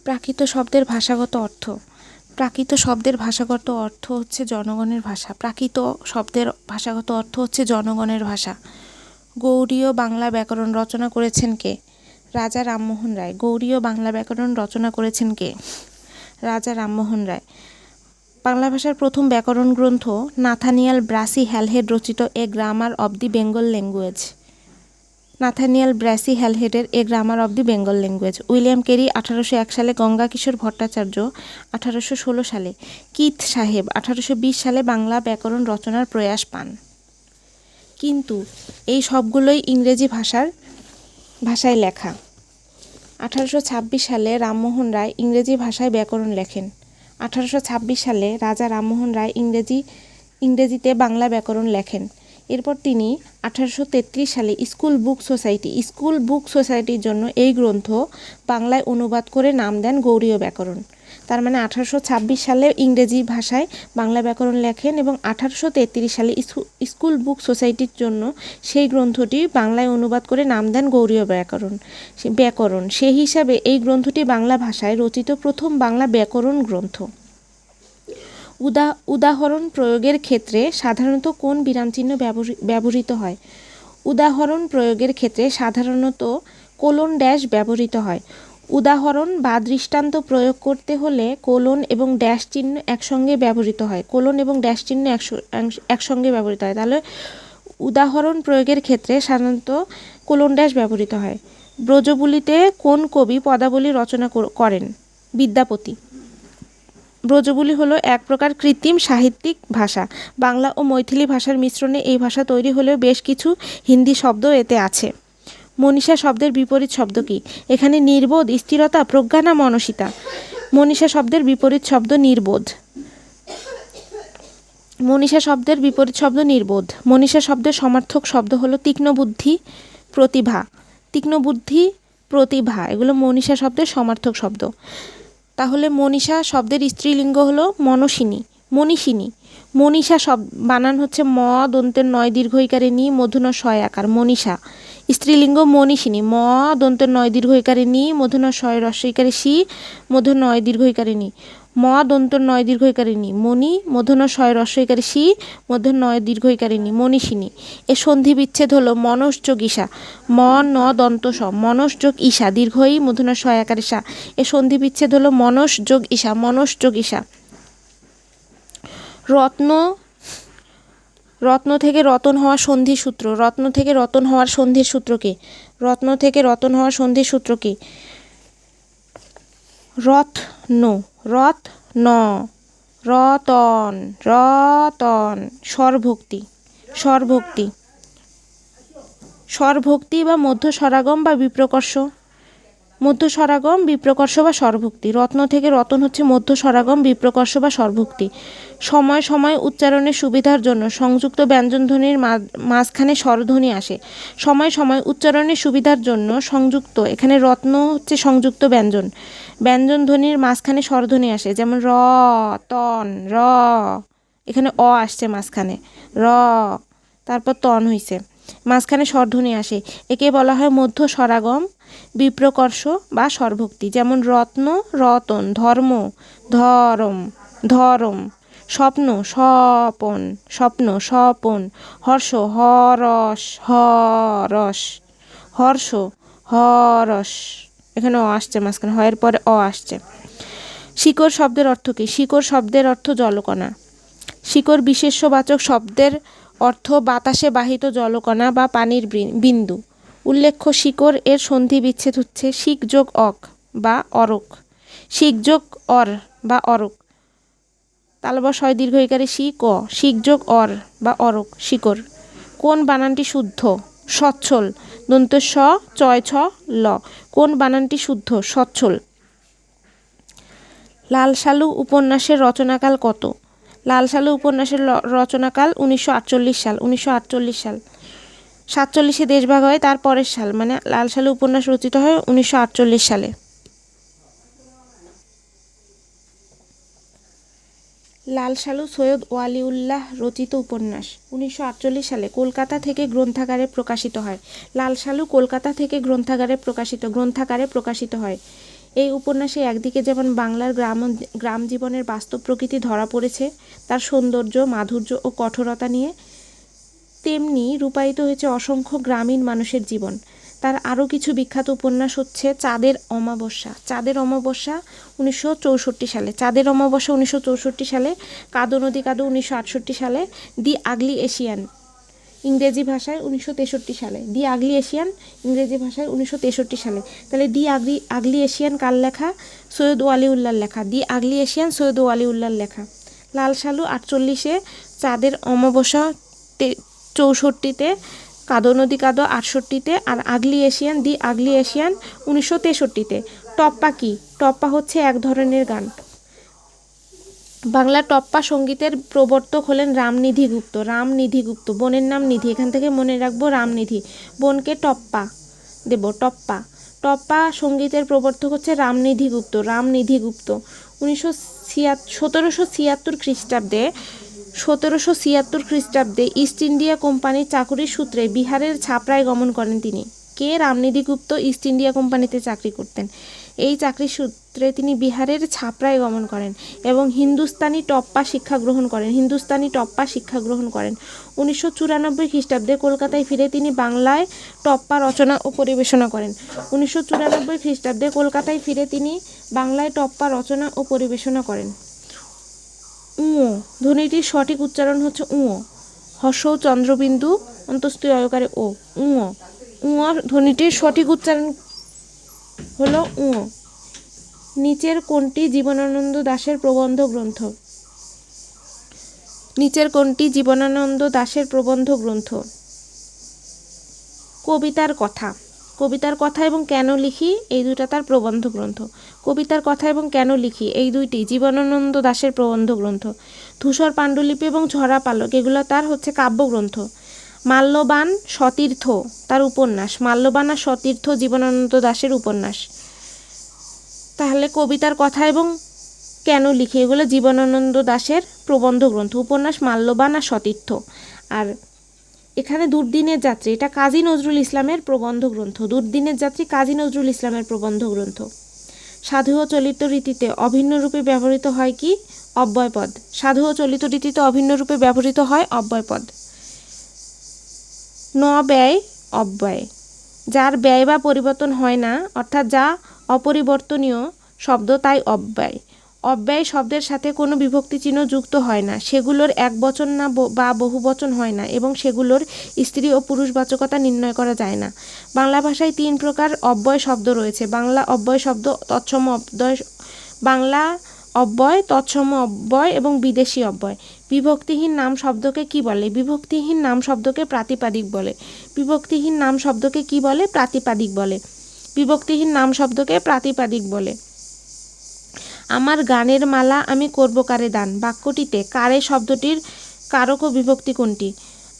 প্রাকৃত শব্দের ভাষাগত অর্থ। প্রাকৃত শব্দের ভাষাগত অর্থ হচ্ছে জনগণের ভাষা। প্রাকৃত শব্দের ভাষাগত অর্থ হচ্ছে জনগণের ভাষা। গৌড়ীয় বাংলা ব্যাকরণ রচনা করেছেন কে? রাজা রামমোহন রায়। গৌড়ীয় বাংলা ব্যাকরণ রচনা করেছেন কে? রাজা রামমোহন রায়। বাংলা ভাষার প্রথম ব্যাকরণ গ্রন্থ নাথানিয়াল ব্রাসি হ্যালহেড রচিত a grammar of the Bengal language. Nathaniel Brassey হ্যালহেডের a grammar of the Bengal language. William Carey 1801 সালে, গঙ্গা কিশোর ভট্টাচার্য 1816 সালে, কিথ সাহেব 1820 সালে বাংলা ব্যাকরণ রচনার প্রয়াস পান। কিন্তু এই সবগুলোই ইংরেজি ভাষায় লেখা। 1826 সালে রামমোহন রায় ইংরেজি ভাষায় ব্যাকরণ লেখেন। 1826 সালে রাজা রামমোহন রায় ইংরেজিতে বাংলা ব্যাকরণ লেখেন। এরপর তিনি 1833 সালে স্কুল বুক সোসাইটির জন্য এই গ্রন্থ বাংলায় অনুবাদ করে নাম দেন গৌড়ীয় ব্যাকরণ। তার মানে 1826 সালে ইংরেজি ভাষায় বাংলা ব্যাকরণ লেখেন এবং 1833 সালে স্কুল বুক সোসাইটির জন্য সেই গ্রন্থটি বাংলায় অনুবাদ করে নাম দেন গৌড়ীয় ব্যাকরণ। সেই হিসাবে এই গ্রন্থটি বাংলা ভাষায় রচিত প্রথম বাংলা ব্যাকরণ গ্রন্থ। উদাহরণ প্রয়োগের ক্ষেত্রে সাধারণত কোন বিরামচিহ্ন ব্যবহৃত হয়? উদাহরণ প্রয়োগের ক্ষেত্রে সাধারণত কোলন ড্যাশ ব্যবহৃত হয়। উদাহরণ বা দৃষ্টান্ত প্রয়োগ করতে হলে কোলন এবং ড্যাশ চিহ্ন একসঙ্গে ব্যবহৃত হয়। কোলন এবং ড্যাশ চিহ্ন একসঙ্গে ব্যবহৃত হয়। তাহলে উদাহরণ প্রয়োগের ক্ষেত্রে সাধারণত কোলন ড্যাশ ব্যবহৃত হয়। ব্রজবুলিতে কোন কবি পদাবলী রচনা করেন? বিদ্যাপতি। ব্রজবুলি হলো এক প্রকার কৃত্রিম সাহিত্যিক ভাষা। বাংলা ও মৈথিলি ভাষার মিশ্রণে এই ভাষা তৈরি হলেও বেশ কিছু হিন্দি শব্দ এতে আছে। মনীষা শব্দের বিপরীত শব্দ কি? এখানে নির্বোধ, স্থিরতা, প্রজ্ঞা না মনসিতা? মনীষা শব্দের বিপরীত শব্দ নির্বোধ। মনীষা শব্দের বিপরীত শব্দ নির্বোধ। মনীষা শব্দের সমার্থক শব্দ হলো তীক্ষ্ণ বুদ্ধি, প্রতিভা। তীক্ষ্ণ বুদ্ধি, প্রতিভা এগুলো মনীষা শব্দের সমার্থক শব্দ। তাহলে মনীষা শব্দের স্ত্রীলিঙ্গ হলো মনীষিনী। মনীষা বানান হচ্ছে ম দন্তের নয় দীর্ঘ ইকারে নি মূর্ধন্য ষয় আকার। মনীষা। স্ত্রীলিঙ্গ মনীষিনী। ম দন্তের নয় দীর্ঘ ইকারে নি মূর্ধন্য ষয় হ্রস্ব ইকারে সি মূর্ধন্য নয় দীর্ঘ ইকারে নি। ম দন্তর নয় দীর্ঘ ইকারে নি। মণি মূর্ধন্য ষয় হ্রস্ব ইকারে সি মূর্ধন্য নয় দীর্ঘ ইকারে নি। মনীষিনী। এ সন্ধি বিচ্ছেদ হলো মনস যোগ ঈশা। ম ন দন্ত স। মনস যোগ ঈশা দীর্ঘ ই মূর্ধন্য ষয় আকারে সা। এ সন্ধি বিচ্ছেদ হলো মনস যোগ ঈশা। রত্ন থেকে রতন হওয়ার সন্ধির সূত্র। রত্ন থেকে রতন হওয়ার সন্ধির সূত্র কি? রতন। রতন। স্বরভক্তি বা মধ্য স্বরাগম বা বিপ্রকর্ষ। মধ্য স্বরাগম, বিপ্রকর্ষ বা স্বরভক্তি। রত্ন থেকে রতন হচ্ছে মধ্য স্বরাগম, বিপ্রকর্ষ বা স্বরভক্তি। সময় সময় উচ্চারণের সুবিধার জন্য সংযুক্ত ব্যঞ্জনধ্বনির মাঝখানে স্বরধ্বনি আসে। সময় সময় উচ্চারণের সুবিধার জন্য সংযুক্ত, এখানে রত্ন হচ্ছে সংযুক্ত ব্যঞ্জনধ্বনির মাঝখানে স্বরধ্বনি আসে। যেমন র, তন, র, এখানে অ আসছে মাঝখানে, র, তারপর তন হইছে, মাঝখানে স্বরধ্বনি আসে। একে বলা হয় মধ্য স্বরাগম, বিপ্রকর্ষ বা স্বরভক্তি। যেমন রত্ন, রতন, ধর্ম, ধরম, স্বপ্ন, স্বপন, হর্ষ, হরস, এখানে অ আসছে মাঝখানে, হয়ের পরে অ আসছে। শিকড় শব্দের অর্থ কি? শিকড় শব্দের অর্থ জলকণা। শিকড় বিশেষ্যবাচক শব্দের অর্থ বাতাসে বাহিত জলকণা বা পানির বিন্দু। উল্লেখ্য শিকড় এর সন্ধি বিচ্ছেদ হচ্ছে শিক যোগ অক বা অরক। শিক যোগ অর বা অরক। তালবা শয় দীর্ঘ ইকারে শি ক। শিক যোগ অর বা অরক, শিকড়। কোন বানানটি শুদ্ধ? সচ্ছল। দন্ত স, চয় ছ, ল। কোন বানানটি শুদ্ধ? সচ্ছল। লাল সালু উপন্যাসের রচনাকাল কত? লাল সালু উপন্যাসের রচনাকাল 1948 সাল। 47 দেশভাগ হয় তার পরের সাল, মানে লাল সালু উপন্যাস রচিত হয় 1948 সালে। লাল সালু সৈয়দ ওয়ালিউল্লাহ রচিত উপন্যাস 1948 সালে কলকাতা থেকে গ্রন্থাগারে প্রকাশিত হয়। লাল সালু কলকাতা থেকে গ্রন্থাগারে প্রকাশিত হয়। এই উপন্যাসে একদিকে যেমন বাংলার গ্রাম জীবনের বাস্তব প্রকৃতি ধরা পড়েছে, তার সৌন্দর্য, মাধুর্য ও কঠোরতা নিয়ে, তেমনি রূপায়িত হয়েছে অসংখ্য গ্রামীণ মানুষের জীবন। তার আরও কিছু বিখ্যাত উপন্যাস হচ্ছে চাঁদের অমাবস্যা। চাঁদের অমাবস্যা 1964 সালে, চাঁদের অমাবস্যা 1964 সালে, কাদো নদী কাদো 1968 সালে, দি আগলি এশিয়ান ইংরেজি ভাষায় 1963 সালে, দি আগলি এশিয়ান ইংরেজি ভাষায় 1963 সালে। তাহলে দি আগলি এশিয়ান কার লেখা? সৈয়দ ওয়ালিউল্লাহর লেখা। দি আগলি এশিয়ান সৈয়দ ওয়ালিউল্লাহর লেখা। লাল সালু 48-এ, চাঁদের অমাবস্যা 64-তে, কাদো নদী কাদো 68-তে, আর আগলি এশিয়ান দি আগলি এশিয়ান 1963-তে। টপ্পা কি? টপ্পা হচ্ছে এক ধরনের গান। বাংলা টপ্পা সঙ্গীতের প্রবর্তক হলেন রামনিধি গুপ্ত। রামনিধি গুপ্ত, বোনের নাম নিধি, এখান থেকে মনে রাখবো রামনিধি, বোনকে টপ্পা দেব, টপ্পা। টপ্পা সঙ্গীতের প্রবর্তক হচ্ছে রামনিধি গুপ্ত। রামনিধি গুপ্ত 1776 খ্রিস্টাব্দে ইস্ট ইন্ডিয়া কোম্পানির চাকুরির সূত্রে বিহারের ছাপড়ায় গমন করেন তিনি। কে? রামনিধি গুপ্ত ইস্ট ইন্ডিয়া কোম্পানিতে চাকরি করতেন। এই চাকরির সূত্রে তিনি বিহারের ছাপড়ায় গমন করেন এবং হিন্দুস্তানি টপ্পা শিক্ষা গ্রহণ করেন। 1994 খ্রিস্টাব্দে কলকাতায় ফিরে তিনি বাংলায় টপ্পা রচনা ও পরিবেশনা করেন। 1994 খ্রিস্টাব্দে কলকাতায় ফিরে তিনি বাংলায় টপ্পা রচনা ও পরিবেশনা করেন। উঁ ধ্বনিটির সঠিক উচ্চারণ হচ্ছে উঁ। হর্ষৌ চন্দ্রবিন্দু অন্তস্থীয় অয়কারে ও, উঁ। উঁ ধ্বনিটির সঠিক উচ্চারণ হলো উঁ। নিচের কোনটি জীবনানন্দ দাশের প্রবন্ধ গ্রন্থ? নিচের কোনটি জীবনানন্দ দাশের প্রবন্ধ গ্রন্থ? কবিতার কথা। কবিতার কথা এবং কেন লিখি, এই দুইটা তার প্রবন্ধ গ্রন্থ। কবিতার কথা এবং কেন লিখি, এই দুইটি জীবনানন্দ দাশের প্রবন্ধ গ্রন্থ। ধূসর পাণ্ডুলিপি এবং ঝরা পালক, এগুলো তার হচ্ছে কাব্যগ্রন্থ। মাল্যবান সতীর্থ তার উপন্যাস। মাল্যবান আর সতীর্থ জীবনানন্দ দাশের উপন্যাস। তাহলে কবিতার কথা এবং কেন লিখি, এগুলো জীবনানন্দ দাশের প্রবন্ধ গ্রন্থ। উপন্যাস মাল্যবান আর সতীর্থ। আর এখানে দুর্দিনের যাত্রী, এটা কাজী নজরুল ইসলামের প্রবন্ধ গ্রন্থ। দুর্দিনের যাত্রী কাজী নজরুল ইসলামের প্রবন্ধ গ্রন্থ। সাধু ও চলিত রীতিতে অভিন্ন রূপে ব্যবহৃত হয় কি? অব্যয়পদ। সাধু ও চলিত রীতিতে অভিন্ন রূপে ব্যবহৃত হয় অব্যয়পদ। ন ব্যয় অব্যয়, যার ব্যয় বা পরিবর্তন হয় না, অর্থাৎ যা অপরিবর্তনীয় শব্দ, তাই অব্যয়। অব্যয় শব্দের সাথে কোনো বিভক্তি চিহ্ন যুক্ত হয় না, সেগুলোর একবচন না বা বহুবচন হয় না এবং সেগুলোর স্ত্রী ও পুরুষবাচকতা নির্ণয় করা যায় না। বাংলা ভাষায় 3 প্রকার অব্যয় শব্দ রয়েছে। বাংলা অব্যয় শব্দ, তৎসম অব্যয়, বাংলা অব্যয়, তৎসম অব্যয় এবং বিদেশি অব্যয়। বিভক্তিহীন নাম শব্দকে কি বলে? বিভক্তিহীন নাম শব্দকে প্রাতিপাদিক বলে। বিভক্তিহীন নাম শব্দকে কি বলে? প্রাতিপাদিক বলে। বিভক্তিহীন নাম শব্দকে প্রাতিপাদিক বলে। আমার গানের মালা আমি করব কারে দান, বাক্যটিতে কারে শব্দটির কারক ও বিভক্তি কোনটি?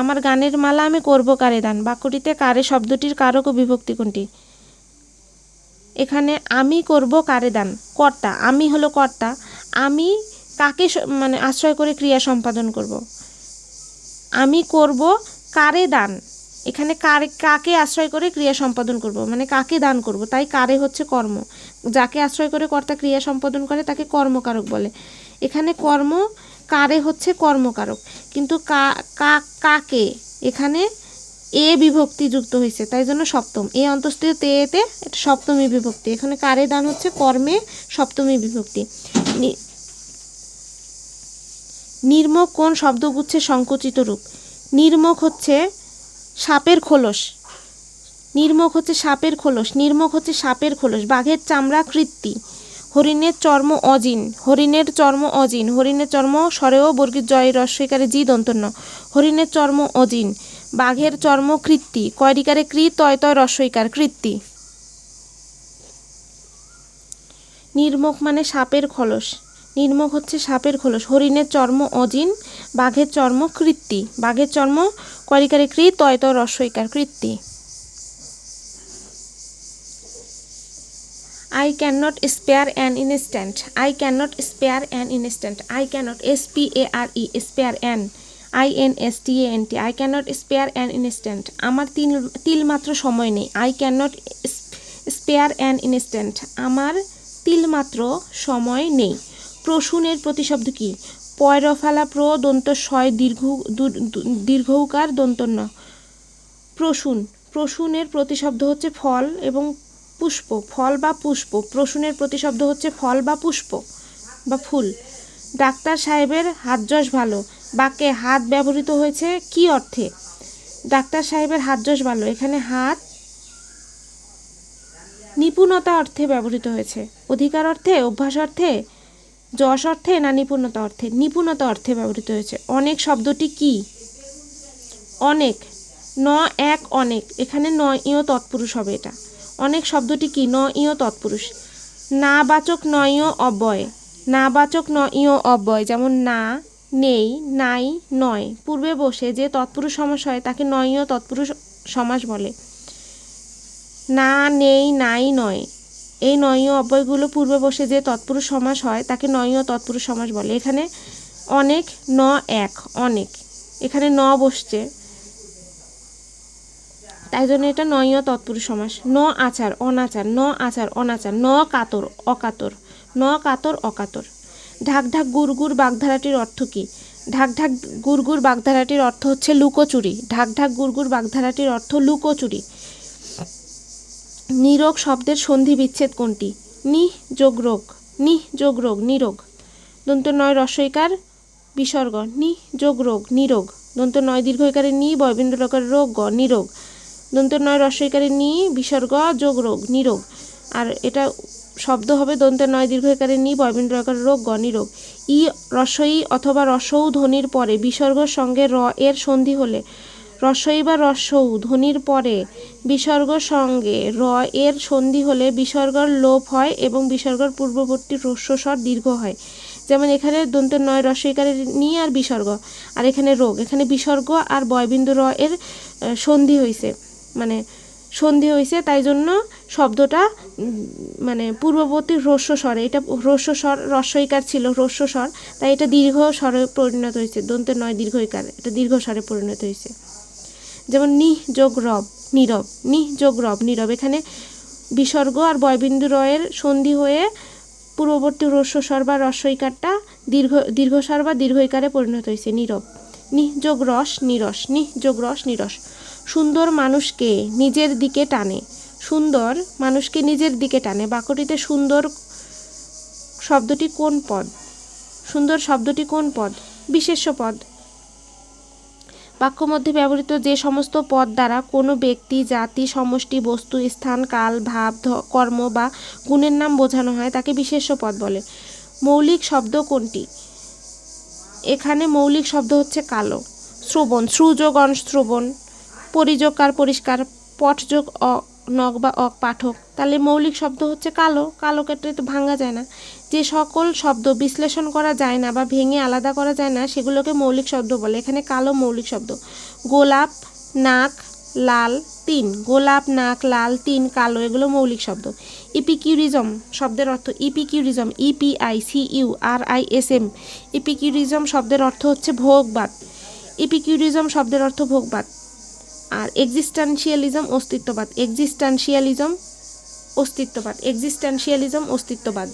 আমার গানের মালা আমি করব কারে দান, বাক্যটিতে কারে শব্দটির কারক ও বিভক্তি কোনটি? এখানে আমি করব কারে দান, কর্তা। আমি হলো কর্তা। আমি কাকে মানে আশ্রয় করে ক্রিয়া সম্পাদন করব? আমি করব কারে দান, এখানে কাকে আশ্রয় করে ক্রিয়া সম্পাদন করব, মানে কাকে দান করব, তাই কারে হচ্ছে কর্ম। যাকে আশ্রয় করে কর্তা ক্রিয়া সম্পাদন করে তাকে কর্মকারক বলে। এখানে কর্ম, কারে হচ্ছে কর্মকারক, কিন্তু কাকে এখানে এ বিভক্তি যুক্ত হয়েছে, তাই জন্য সপ্তম। এ অন্তস্থিত এতে এটা সপ্তমী বিভক্তি। এখানে কারে দান হচ্ছে কর্মে সপ্তমী বিভক্তি। নির্মক কোন শব্দগুচ্ছের সংকুচিত রূপ? নির্মক হচ্ছে সাপের খোলস। নির্মক হচ্ছে সাপের খোলস। নির্মক হচ্ছে সাপের খোলস। বাঘের চামড়া কৃত্তি। হরিণের চর্ম অজিন। হরিণের চর্ম অজিন। হরিণের চর্ম স্বরেও বর্গীর জয় রস্বইকারে জি দন্তন্য। হরিণের চর্ম অজিন। বাঘের চর্ম কৃত্তি। কয়রিকারে কৃ তয় তয় রস্বইকার কৃত্তি। নির্মক মানে সাপের খোলস। নির্মক হচ্ছে সাপের খোলস। হরিণের চর্ম অজিন। বাঘের চর্ম কৃত্তি। বাঘের চর্ম কয়রিকারে কৃ তয় তয় রস্বইকার কৃত্তি। I cannot spare an instant. I cannot spare an instant. I cannot spare spare an instant. I cannot spare an instant. আমার তিল মাত্র সময় নেই। I cannot spare an instant. আমার তিলমাত্র সময় নেই। প্রসূনের প্রতিশব্দ কি? পয়রফালা প্র দন্ত শয় দীর্ঘৌকার দন্তন্য। প্রসূনের প্রতিশব্দ হচ্ছে ফল এবং পুষ্প, ফল বা পুষ্প। প্রসূনের প্রতিশব্দ হচ্ছে ফল বা পুষ্প বা ফুল। ডাক্তার সাহেবের হাতযশ ভালো বাক্যে হাত ব্যবহৃত হয়েছে কি অর্থে? ডাক্তার সাহেবের হাতযশ ভালো, এখানে হাত নিপুণতা অর্থে ব্যবহৃত হয়েছে। অধিকার অর্থে, অভ্যাস অর্থে, যশ অর্থে না নিপুণতা অর্থে? নিপুণতা অর্থে ব্যবহৃত হয়েছে। অনেক শব্দটি কি? অনেক, ন এক অনেক, এখানে ন ইয় তৎপুরুষ হবে এটা। অনেক শব্দটি কি? ন ইয় তৎপুরুষ। নাবাচক ন ইয় অব্যয়, নাবাচক ন ইয় অব্যয়, যেমন না, নেই, নাই, নয়। পূর্বে বসে যে তৎপুরুষ সমাস হয় তাকে ন ইয় তৎপুরুষ সমাস বলে। না, নেই, নাই, নয়, এই নয় অব্যয়গুলো পূর্বে বসে যে তৎপুরুষ সমাস হয় তাকে নয় তৎপুরুষ সমাস বলে। এখানে অনেক, ন এক অনেক, এখানে ন বসছে, তাই জন্য এটা নয় তৎপুরুষ সমাস। ন আচার অনাচার, ন আচার অনাচার। ন কাতর অকাতর, ন কাতর অকাতর। ঢাক ঢাক গুড়গুড় বাগধারাটির অর্থ কি? ঢাক ঢাক গুড়গুড় বাগধারাটির অর্থ হচ্ছে লুকোচুরি। ঢাক ঢাক গুড়গুড় বাগধারাটির অর্থ লুকোচুরি। নিরোগ শব্দের সন্ধি বিচ্ছেদ কোনটি? নি যোগ রোগ, নি যোগ রোগ, নিরোগ। দন্ত নয় রস্বইকার বিসর্গ, নি যোগ রোগ, নিরোগ। দন্ত নয় দীর্ঘইকারে নি বয়বিন্দু রকার রোগ, গ নিরোগ। দন্ত নয় রস্বইকারে নি বিসর্গ যোগ রোগ, নিরোগ। আর এটা শব্দ হবে দন্ত নয় দীর্ঘইকারে নি বয়বিন্দু রকার রোগ, গ নিরোগ। ই রস্বই অথবা রসৌ ধ্বনির পরে বিসর্গর সঙ্গে র এর সন্ধি হলে, রস্বই বা রসৌ ধ্বনির পরে বিসর্গর সঙ্গে র এর সন্ধি হলে বিসর্গর লোপ হয় এবং বিসর্গর পূর্ববর্তী হ্রস্বস্বর দীর্ঘ হয়। যেমন এখানে দন্ত নয় রস্বইকারের নি আর বিসর্গ, আর এখানে রোগ, এখানে বিসর্গ আর বয়বিন্দু র এর সন্ধি হয়েছে, মানে সন্ধি হয়েছে, তাই জন্য শব্দটা মানে পূর্ববর্তী হ্রস্বস্বরে, এটা হ্রস্বস্বর রস্বইকার ছিল হ্রস্বস্বর, তাই এটা দীর্ঘ স্বরে পরিণত হয়েছে। দন্ত নয় দীর্ঘইকার, এটা দীর্ঘ স্বরে পরিণত হয়েছে। যেমন নিহ যোগ রব নীরব, নিহ যোগ রব নীরব, এখানে বিসর্গ আর বয়বিন্দু রয়ের সন্ধি হয়ে পূর্ববর্তী হ্রস্বস্বর বা রস্বইকারটা দীর্ঘস্বর বা দীর্ঘইকারে পরিণত হয়েছে, নীরব। নিহ যোগ রস নিরস, নিহ যোগ রস নিরস। সুন্দর মানুষকে নিজের দিকে টানে, সুন্দর মানুষকে নিজের দিকে টানে। বাক্যটিতে সুন্দর শব্দটি কোন পদ? সুন্দর শব্দটি কোন পদ? বিশেষ্য পদ। বাক্য মধ্যে ব্যবহৃত যে সমস্ত পদ দ্বারা কোনো ব্যক্তি, জাতি, সমষ্টি, বস্তু, স্থান, কাল, ভাব, কর্ম বা গুণের নাম বোঝানো হয় তাকে বিশেষ্য পদ বলে। মৌলিক শব্দ কোনটি? এখানে মৌলিক শব্দ হচ্ছে কালো। শ্রবণ, শ্রুযোগ অনশ্রবণ, পরিযোগকার পরিষ্কার, পটযোগ নগ বা অক পাঠক, তাহলে মৌলিক শব্দ হচ্ছে কালো। কালো কেটে তো ভাঙা যায় না। যে সকল শব্দ বিশ্লেষণ করা যায় না বা ভেঙে আলাদা করা যায় না সেগুলোকে মৌলিক শব্দ বলে। এখানে কালো মৌলিক শব্দ। গোলাপ, নাক, লাল, তিন। গোলাপ, নাক, লাল, তিন, কালো, এগুলো মৌলিক শব্দ। ইপিকিউরিজম শব্দের অর্থ, ইপিকিউরিজম, EPICURISM, ইপিকিউরিজম শব্দের অর্থ হচ্ছে ভোগবাদ। ইপিকিউরিজম শব্দের অর্থ ভোগবাদ। আর এক্সিস্টেন্সিয়ালিজম অস্তিত্ববাদ, এক্সিস্টেন্সিয়ালিজম অস্তিত্ববাদ, এক্সিস্টেন্সিয়ালিজম অস্তিত্ববাদ।